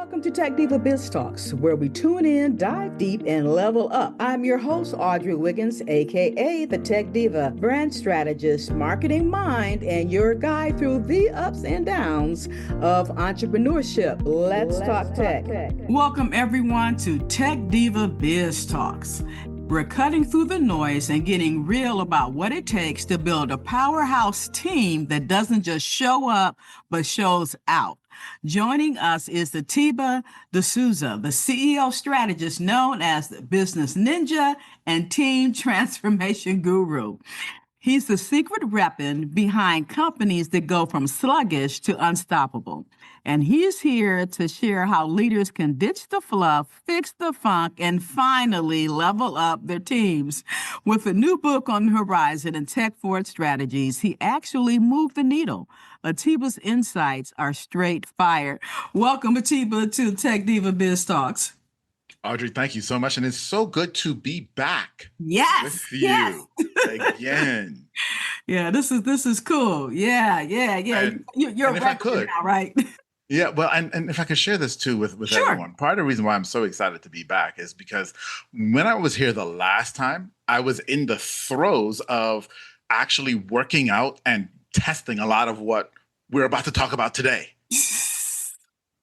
Welcome to Tech Diva Biz Talks, where we tune in, dive deep, and level up. I'm your host, Audrey Wiggins, aka the Tech Diva, brand strategist, marketing mind, and your guide through the ups and downs of entrepreneurship. Let's talk tech. Welcome, everyone, to Tech Diva Biz Talks. We're cutting through the noise and getting real about what it takes to build a powerhouse team that doesn't just show up, but shows out. Joining us is Atiba de Souza, the CEO strategist known as the Business Ninja and Team Transformation Guru. He's the secret weapon behind companies that go from sluggish to unstoppable. And he's here to share how leaders can ditch the fluff, fix the funk, and finally level up their teams. With a new book on the horizon and tech-forward strategies, he actually moved the needle. Atiba's insights are straight fire. Welcome, Atiba, to Tech Diva Biz Talks. Audrey, thank you so much. And it's so good to be back with you again. Yeah, this is cool. Yeah. You're if I could, now, right? Yeah, well, and if I could share this too with Sure. everyone, part of the reason why I'm so excited to be back is because when I was here the last time, I was in the throes of actually working out and testing a lot of what we're about to talk about today.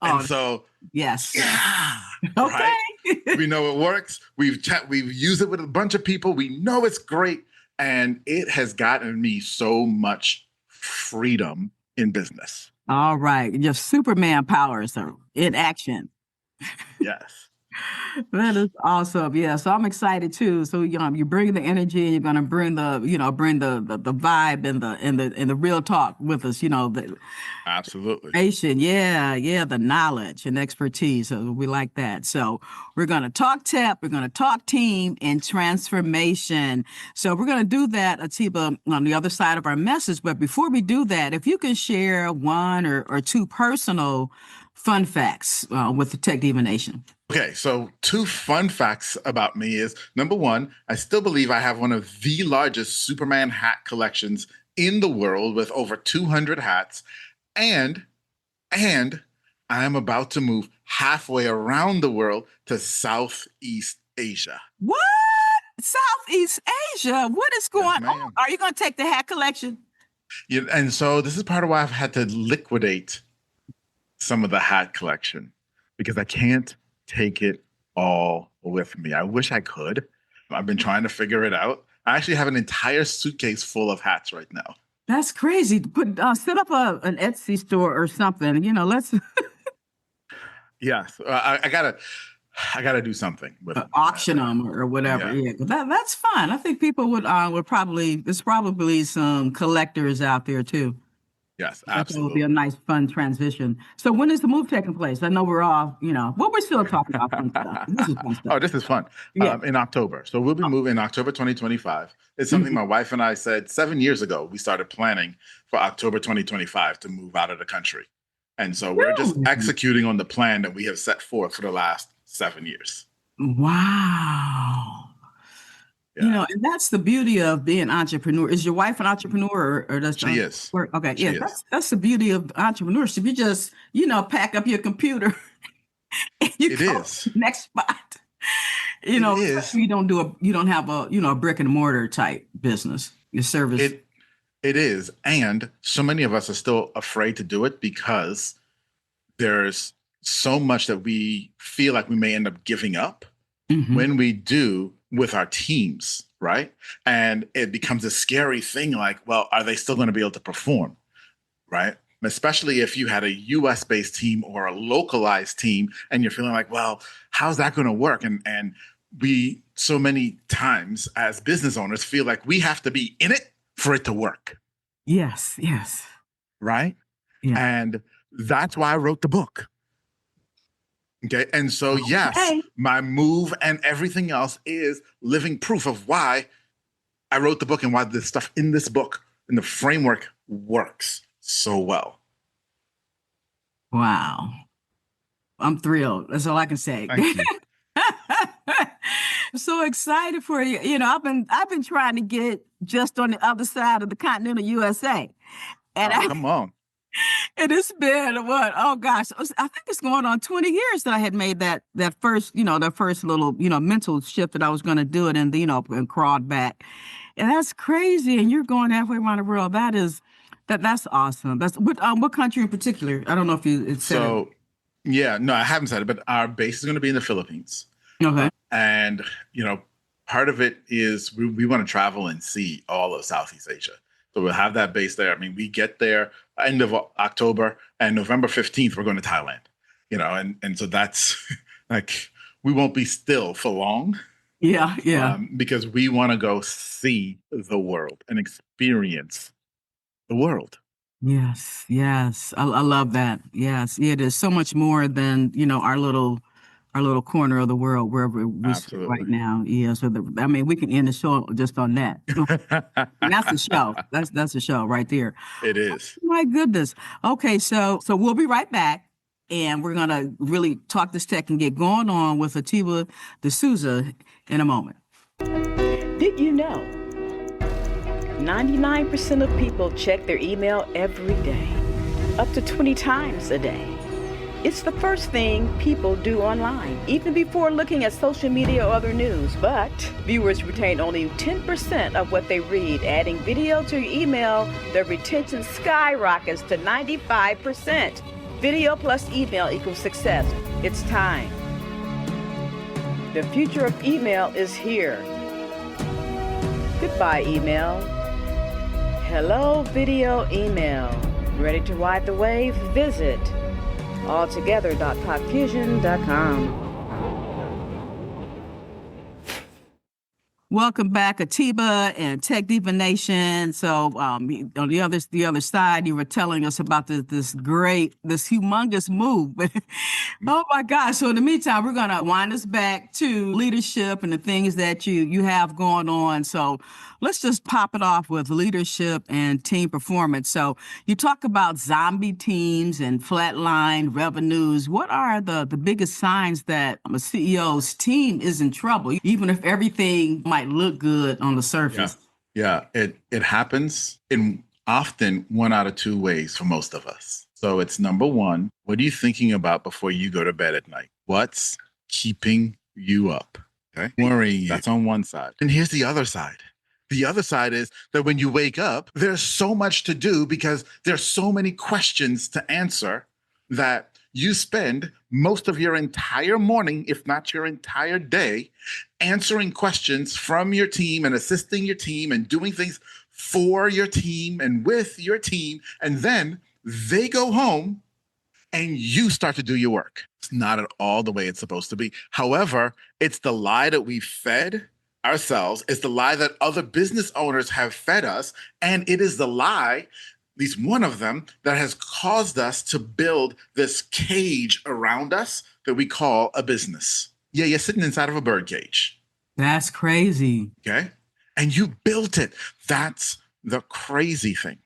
And so, yes. Yeah, okay. Right? We know it works. We've used it with a bunch of people. We know it's great. And it has gotten me so much freedom in business. All right. Your Superman powers are in action. Yes. That is awesome. Yeah. So I'm excited too. So you bring the energy and you're gonna bring the vibe and the real talk with us, Absolutely. Yeah, the knowledge and expertise. So we like that. So we're gonna talk tech, we're gonna talk team and transformation. So we're gonna do that, Atiba, on the other side of our message. But before we do that, if you can share one or two personal fun facts with the Tech Diva Nation. Okay, so two fun facts about me is, number one, I still believe I have one of the largest Superman hat collections in the world with over 200 hats. And I am about to move halfway around the world to Southeast Asia. What? Southeast Asia? What is going on? Are you going to take the hat collection? Yeah, and so this is part of why I've had to liquidate some of the hat collection because I can't take it all with me. I wish I could. I've been trying to figure it out. I actually have an entire suitcase full of hats right now. That's crazy. Set up an Etsy store or something. Let's. Yes, I gotta do something with auction them or whatever. Yeah, that's fun. I think people would probably. There's probably some collectors out there too. Yes, absolutely. It would be a nice, fun transition. So when is the move taking place? I know we're all, we're still talking about fun stuff. This is fun stuff. Oh, this is fun. Yeah. In October. So we'll be moving in October 2025. It's something my wife and I said 7 years ago. We started planning for October 2025 to move out of the country. And so we're just executing on the plan that we have set forth for the last 7 years. Wow. Yeah. And that's the beauty of being an entrepreneur. Is your wife an entrepreneur or does she is? Okay. Yeah. That's the beauty of entrepreneurship. You just, pack up your computer and you go to the next spot. You don't have a brick and mortar type business, your service. It is. And so many of us are still afraid to do it because there's so much that we feel like we may end up giving up when we do with our teams, right? And it becomes a scary thing like, well, are they still going to be able to perform, right? Especially if you had a US-based team or a localized team and you're feeling like, well, how's that going to work? And we so many times as business owners feel like we have to be in it for it to work. Yes. Right? Yeah. And that's why I wrote the book. Okay. And so, yes, my move and everything else is living proof of why I wrote the book and why the stuff in this book and the framework works so well. Wow. I'm thrilled. That's all I can say. Thank you. I'm so excited for you. I've been trying to get just on the other side of the continental USA. And come on. And it's been what? Oh gosh, I think it's going on 20 years that I had made that first, that first little, mental shift that I was going to do it, and and crawled back. And that's crazy. And you're going halfway around the world. That's awesome. That's what country in particular? I don't know if you said it. So, yeah, no, I haven't said it, but our base is going to be in the Philippines. Okay. And, part of it is we want to travel and see all of Southeast Asia. So we'll have that base there. I mean, we get there end of October, and November 15th, we're going to Thailand, and so that's like, we won't be still for long. Yeah, yeah. Because we want to go see the world and experience the world. Yes, yes. I love that. Yes. Yeah, there's so much more than, our little corner of the world wherever we sit right now. Yeah. So we can end the show just on that. And that's a show. That's a show right there. It is. Oh, my goodness. Okay, so we'll be right back, and we're gonna really talk this tech and get going on with Atiba de Souza in a moment. Did you know 99% of people check their email every day, up to 20 times a day? It's the first thing people do online, even before looking at social media or other news. But viewers retain only 10% of what they read. Adding video to your email, their retention skyrockets to 95%. Video plus email equals success. It's time. The future of email is here. Goodbye, email. Hello, video email. Ready to ride the wave? Visit altogether.talkfusion.com. Welcome back, Atiba and Tech Diva Nation. So on the other side, you were telling us about this humongous move. Oh my gosh! So in the meantime, we're gonna wind us back to leadership and the things that you have going on. So let's just pop it off with leadership and team performance. So you talk about zombie teams and flatline revenues. What are the biggest signs that a CEO's team is in trouble, even if everything might look good on the surface? Yeah, it happens in often one out of two ways for most of us. So it's number one, what are you thinking about before you go to bed at night? What's keeping you up? Okay. Worrying you. That's on one side. And here's the other side. The other side is that when you wake up, there's so much to do because there's so many questions to answer that you spend most of your entire morning, if not your entire day, answering questions from your team and assisting your team and doing things for your team and with your team. And then they go home and you start to do your work. It's not at all the way it's supposed to be. However, it's the lie that we fed ourselves. It's the lie that other business owners have fed us. And it is the lie, at least one of them, that has caused us to build this cage around us that we call a business. Yeah, you're sitting inside of a bird cage. That's crazy. Okay. And you built it. That's the crazy thing.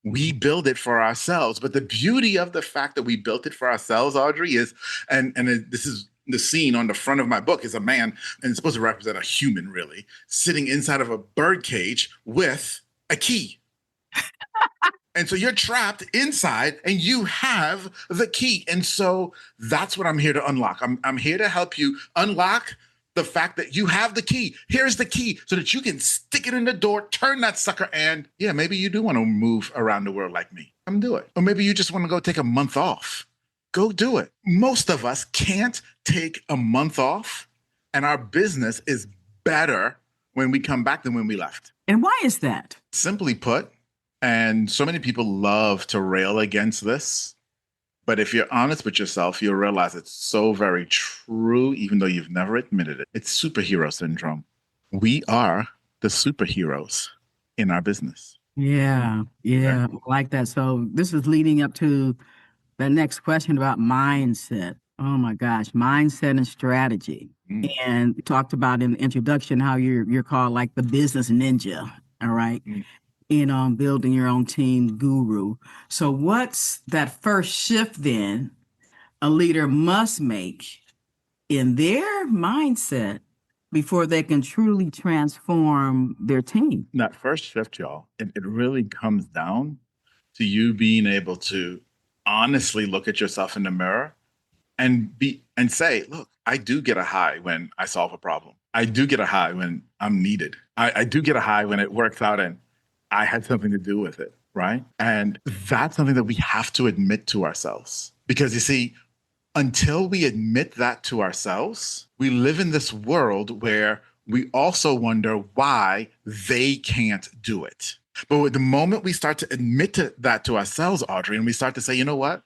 We build it for ourselves. But the beauty of the fact that we built it for ourselves, Audrey, is, and this is the scene on the front of my book, is a man, and it's supposed to represent a human, really, sitting inside of a bird cage with a key. And so you're trapped inside and you have the key. And so that's what I'm here to unlock. I'm here to help you unlock the fact that you have the key. Here's the key so that you can stick it in the door, turn that sucker, and yeah, maybe you do want to move around the world like me. Come do it. Or maybe you just want to go take a month off. Go do it. Most of us can't take a month off, and our business is better when we come back than when we left. And why is that? Simply put, and so many people love to rail against this, but if you're honest with yourself, you'll realize it's so very true, even though you've never admitted it. It's superhero syndrome. We are the superheroes in our business. Yeah, I like that. So this is leading up to the next question about mindset. Oh my gosh, mindset and strategy. And we talked about in the introduction how you're called like the business ninja. All right. In building your own team guru. So what's that first shift then a leader must make in their mindset before they can truly transform their team? That first shift, y'all, it really comes down to you being able to honestly look at yourself in the mirror and say, look, I do get a high when I solve a problem. I do get a high when I'm needed. I do get a high when it works out and I had something to do with it, right? And that's something that we have to admit to ourselves. Because you see, until we admit that to ourselves, we live in this world where we also wonder why they can't do it. But the moment we start to admit that to ourselves, Audrey, and we start to say, you know what?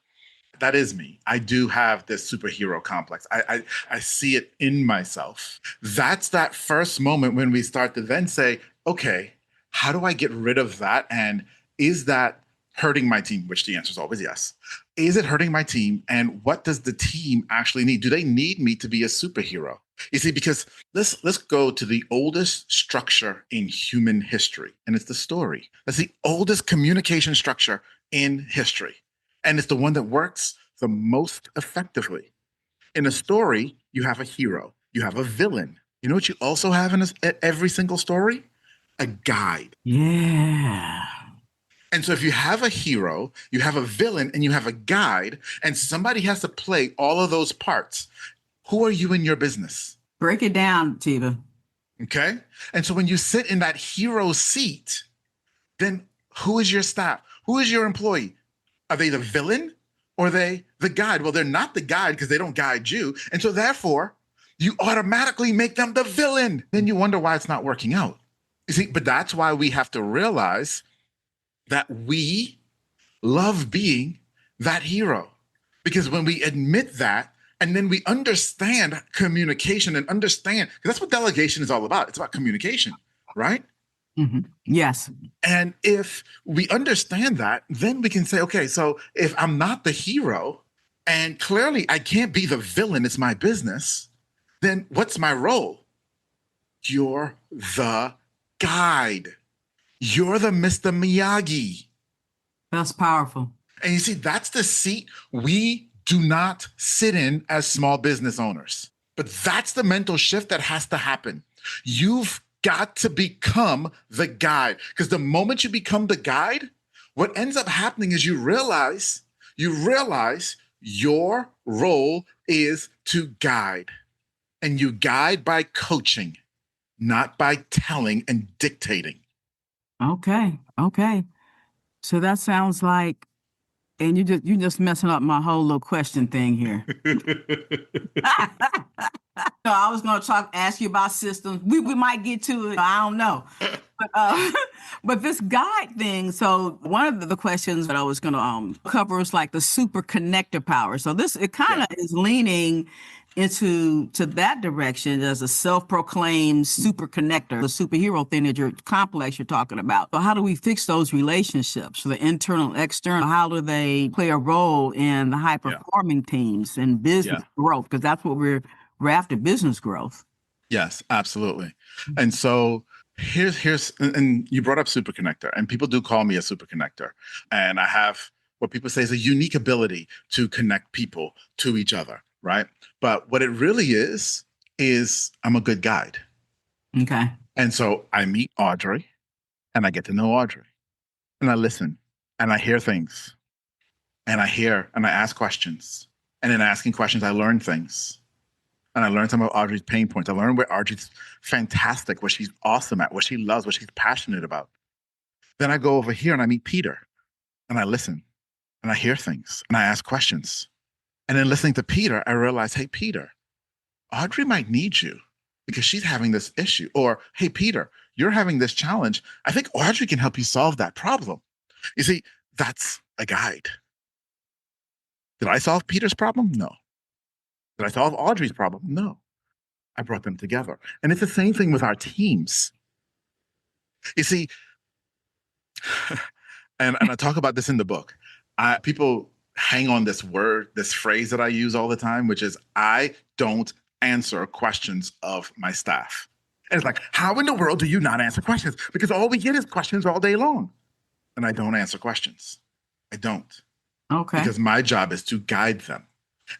That is me. I do have this superhero complex. I see it in myself. That's that first moment when we start to then say, okay, how do I get rid of that? And is that hurting my team? Which the answer is always yes. Is it hurting my team? And what does the team actually need? Do they need me to be a superhero? You see, because let's go to the oldest structure in human history, and it's the story. That's the oldest communication structure in history. And it's the one that works the most effectively. In a story, you have a hero, you have a villain. You know what you also have in every single story? A guide. Yeah. And so if you have a hero, you have a villain, and you have a guide, and somebody has to play all of those parts, who are you in your business? Break it down, Tiva. Okay. And so when you sit in that hero seat, then who is your staff? Who is your employee? Are they the villain or are they the guide? Well, they're not the guide because they don't guide you. And so therefore, you automatically make them the villain. Then you wonder why it's not working out. You see, but that's why we have to realize that we love being that hero. Because when we admit that, and then we understand communication and understand, because that's what delegation is all about. It's about communication, right? Mm-hmm. Yes. And if we understand that, then we can say, okay, so if I'm not the hero and clearly I can't be the villain, it's my business, then what's my role? You're the guide. You're the Mr. Miyagi. That's powerful. And you see, that's the seat we do not sit in as small business owners. But that's the mental shift that has to happen. You've got to become the guide. Because the moment you become the guide, what ends up happening is you realize your role is to guide. And you guide by coaching, not by telling and dictating. Okay. So that sounds like, and you just messing up my whole little question thing here. No, I was going to ask you about systems. We might get to it. I don't know. But this guide thing. So one of the questions that I was going to cover is like the super connector power. So it kind of is leaning into that direction as a self-proclaimed super connector, the superhero thing that you're talking about. So how do we fix those relationships, the internal, external? How do they play a role in the high performing teams and business growth? Because that's what we're after, business growth. Yes, absolutely. And so here's and you brought up super connector, and people do call me a super connector. And I have what people say is a unique ability to connect people to each other, right? But what it really is I'm a good guide. Okay. And so I meet Audrey and I get to know Audrey and I listen and I hear things and I hear and I ask questions. And in asking questions, I learn things. And I learned some of Audrey's pain points. I learned where Audrey's fantastic, what she's awesome at, what she loves, what she's passionate about. Then I go over here and I meet Peter and I listen and I hear things and I ask questions. And then listening to Peter, I realize, hey, Peter, Audrey might need you because she's having this issue. Or, hey, Peter, you're having this challenge. I think Audrey can help you solve that problem. You see, that's a guide. Did I solve Peter's problem? No. Did I solve Audrey's problem? No. I brought them together. And it's the same thing with our teams. You see, and I talk about this in the book. People hang on this word, this phrase that I use all the time, which is I don't answer questions of my staff. And it's like, how in the world do you not answer questions? Because all we get is questions all day long. And I don't answer questions. I don't. Okay. Because my job is to guide them.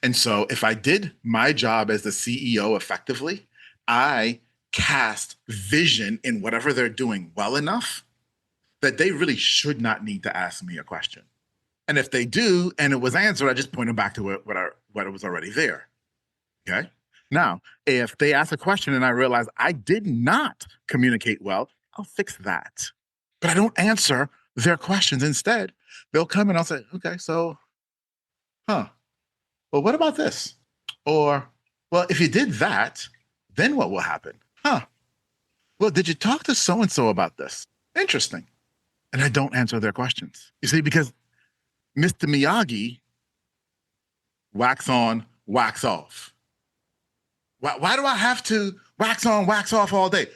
And so if I did my job as the CEO effectively, I cast vision in whatever they're doing well enough that they really should not need to ask me a question. And if they do, and it was answered, I just point them back to what was already there. Okay. Now, if they ask a question and I realize I did not communicate well, I'll fix that. But I don't answer their questions. Instead, they'll come and I'll say, okay, so, well, what about this? Or, well, if you did that, then what will happen? Well, did you talk to so-and-so about this? Interesting. And I don't answer their questions. You see, because Mr. Miyagi, wax on, wax off. Why do I have to wax on, wax off all day?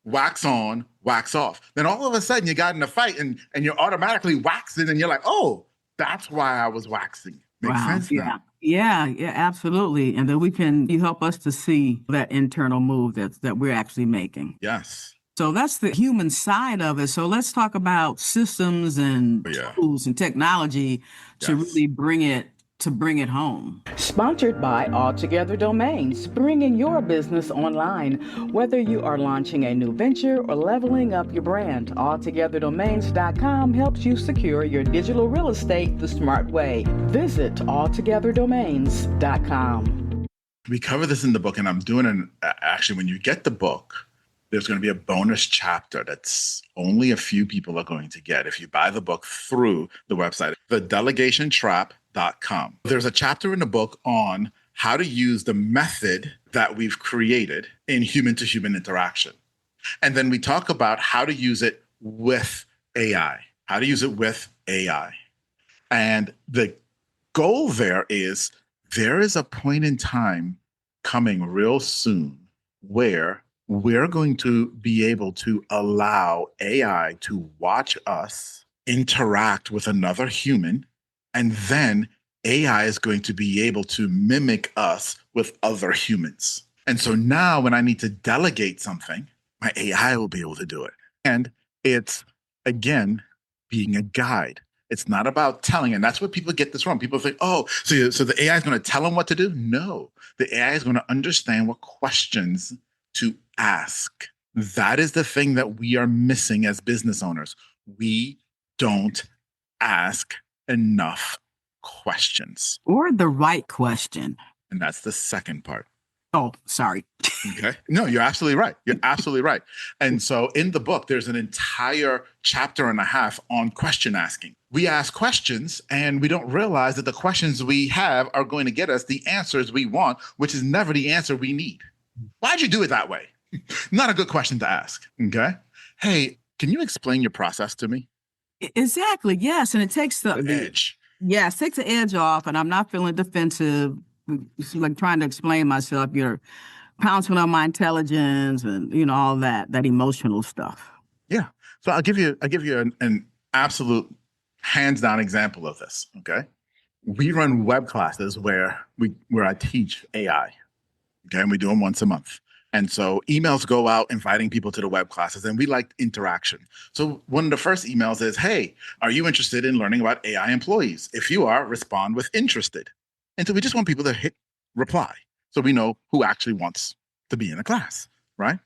Wax on, wax off. Then all of a sudden you got in a fight and you're automatically waxing and you're like, oh, that's why I was waxing. Makes sense now. Yeah, absolutely. And then you help us to see that internal move that we're actually making. Yes. So that's the human side of it. So let's talk about systems and tools and technology to really bring it home. Sponsored by Altogether Domains, bringing your business online. Whether you are launching a new venture or leveling up your brand, altogetherdomains.com helps you secure your digital real estate the smart way. Visit altogetherdomains.com. We cover this in the book, and I'm doing actually, when you get the book, there's going to be a bonus chapter that's only a few people are going to get if you buy the book through the website, thedelegationtrap.com. There's a chapter in the book on how to use the method that we've created in human-to-human interaction. And then we talk about how to use it with AI, And the goal there is a point in time coming real soon where we're going to be able to allow AI to watch us interact with another human, and then AI is going to be able to mimic us with other humans. And so now when I need to delegate something, my AI will be able to do it. And it's, again, being a guide. It's not about telling. And that's what people get this wrong. People think, oh, so the AI is going to tell them what to do? No, the AI is going to understand what questions to ask. That is the thing that we are missing as business owners. We don't ask enough questions. Or the right question. And that's the second part. Oh, sorry. Okay. No, you're absolutely right. And so in the book, there's an entire chapter and a half on question asking. We ask questions and we don't realize that the questions we have are going to get us the answers we want, which is never the answer we need. Why'd you do it that way? Not a good question to ask. Okay. Hey, can you explain your process to me? Exactly. Yes. And it takes the edge. Yes, takes the edge off, and I'm not feeling defensive. It's like trying to explain myself. You're pouncing on my intelligence and all that emotional stuff. Yeah. So I'll give you an absolute hands down example of this. Okay. We run web classes where I teach AI. Okay, and we do them once a month. And so emails go out inviting people to the web classes, and we like interaction. So one of the first emails is, hey, are you interested in learning about AI employees? If you are, respond with interested. And so we just want people to hit reply so we know who actually wants to be in a class, right?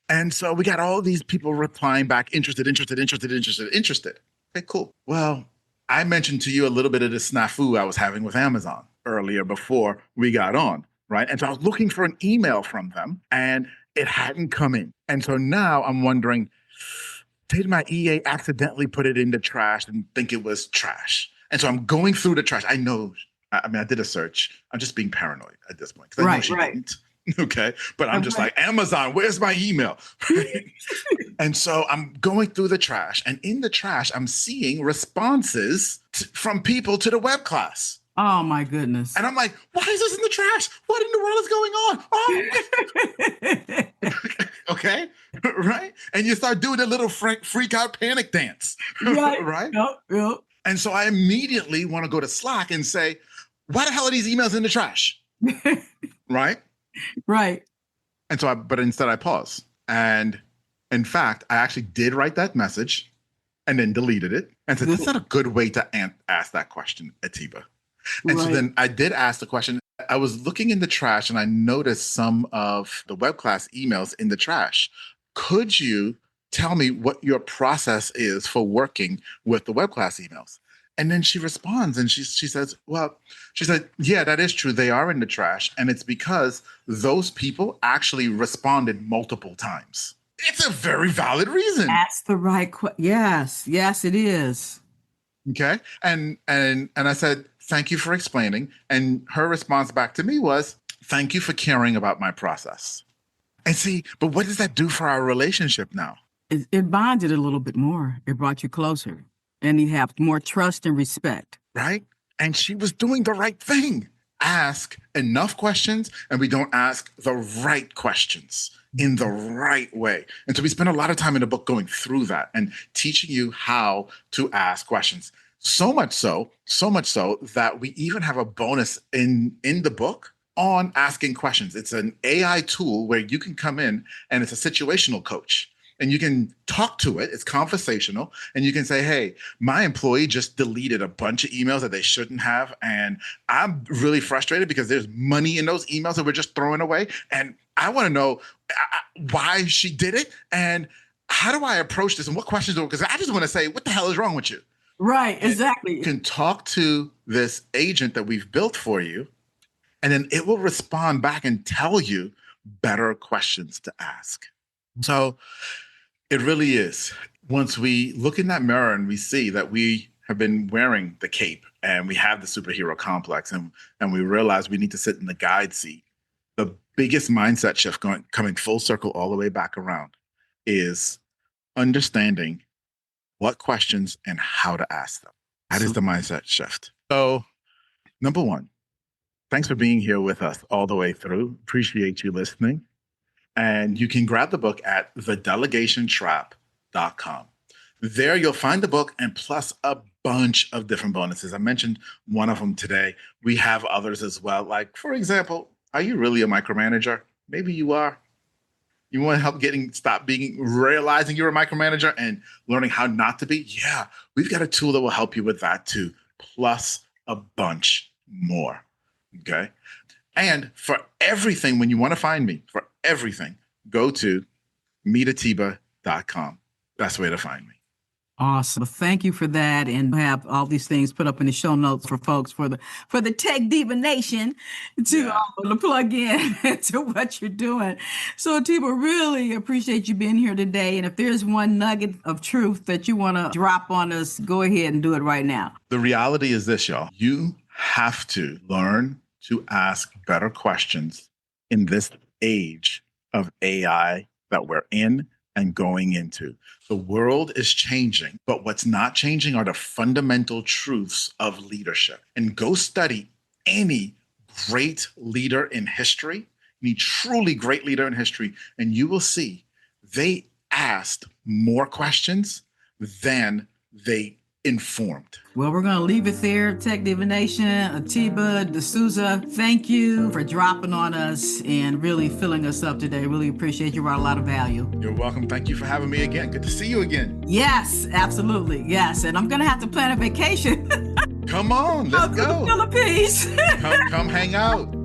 And so we got all these people replying back, interested. Okay, cool. Well, I mentioned to you a little bit of the snafu I was having with Amazon earlier before we got on. Right. And so I was looking for an email from them and it hadn't come in. And so now I'm wondering, did my EA accidentally put it in the trash and think it was trash? And so I'm going through the trash. I know, I did a search. I'm just being paranoid at this point. I know she didn't. Okay. But I'm just like, Amazon, where's my email? And so I'm going through the trash, and in the trash, I'm seeing responses from people to the web class. Oh my goodness. And I'm like, why is this in the trash? What in the world is going on? Oh. Okay. Right. And you start doing a little freak out panic dance. Right. Yep. And so I immediately want to go to Slack and say, why the hell are these emails in the trash? Right. And so but instead I pause. And in fact, I actually did write that message and then deleted it and said, that's not a good way to ask that question, Atiba. And so then I did ask the question. I was looking in the trash and I noticed some of the web class emails in the trash. Could you tell me what your process is for working with the web class emails? And then she responds and she says, well, she said, yeah, that is true. They are in the trash. And it's because those people actually responded multiple times. It's a very valid reason. That's the right question. Yes, it is. Okay. And I said, thank you for explaining. And her response back to me was, thank you for caring about my process. And see, but what does that do for our relationship now? It bonded a little bit more. It brought you closer. And you have more trust and respect. Right? And she was doing the right thing. Ask enough questions, and we don't ask the right questions in the right way. And so we spend a lot of time in the book going through that and teaching you how to ask questions. So much so that we even have a bonus in the book on asking questions. It's an AI tool where you can come in and it's a situational coach. And you can talk to it. It's conversational. And you can say, hey, my employee just deleted a bunch of emails that they shouldn't have. And I'm really frustrated because there's money in those emails that we're just throwing away. And I want to know why she did it. And how do I approach this? And what questions do? Because I just want to say, what the hell is wrong with you? Right, exactly. You can talk to this agent that we've built for you. And then it will respond back and tell you better questions to ask. So it really is. Once we look in that mirror and we see that we have been wearing the cape and we have the superhero complex and we realize we need to sit in the guide seat, the biggest mindset shift coming full circle all the way back around is understanding what questions and how to ask them. That is the mindset shift. So, number one, thanks for being here with us all the way through. Appreciate you listening. And you can grab the book at thedelegationtrap.com. There you'll find the book and plus a bunch of different bonuses. I mentioned one of them today. We have others as well. Like, for example, are you really a micromanager? Maybe you are. You want to help realizing you're a micromanager and learning how not to be? Yeah, we've got a tool that will help you with that too, plus a bunch more. Okay. And for everything, when you want to find me, for everything, go to meetatiba.com. That's the way to find me. Awesome. Well, thank you for that. And have all these things put up in the show notes for folks for the Tech Diva Nation to plug in to what you're doing. So Atiba, really appreciate you being here today. And if there's one nugget of truth that you want to drop on us, go ahead and do it right now. The reality is this, y'all. You have to learn to ask better questions in this age of AI that we're in and going into. The world is changing, but what's not changing are the fundamental truths of leadership. And go study any great leader in history, any truly great leader in history, and you will see they asked more questions than they informed. Well, we're going to leave it there. Tech Diva Nation, Atiba de Souza, thank you for dropping on us and really filling us up today. Really appreciate you. Brought a lot of value. You're welcome. Thank you for having me again. Good to see you again. Yes, absolutely. Yes. And I'm going to have to plan a vacation. Come on, let's go. To the Philippines. come hang out.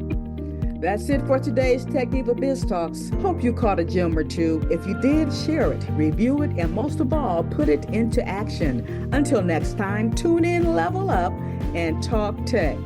That's it for today's Tech Diva Biz Talks. Hope you caught a gem or two. If you did, share it, review it, and most of all, put it into action. Until next time, tune in, level up, and talk tech.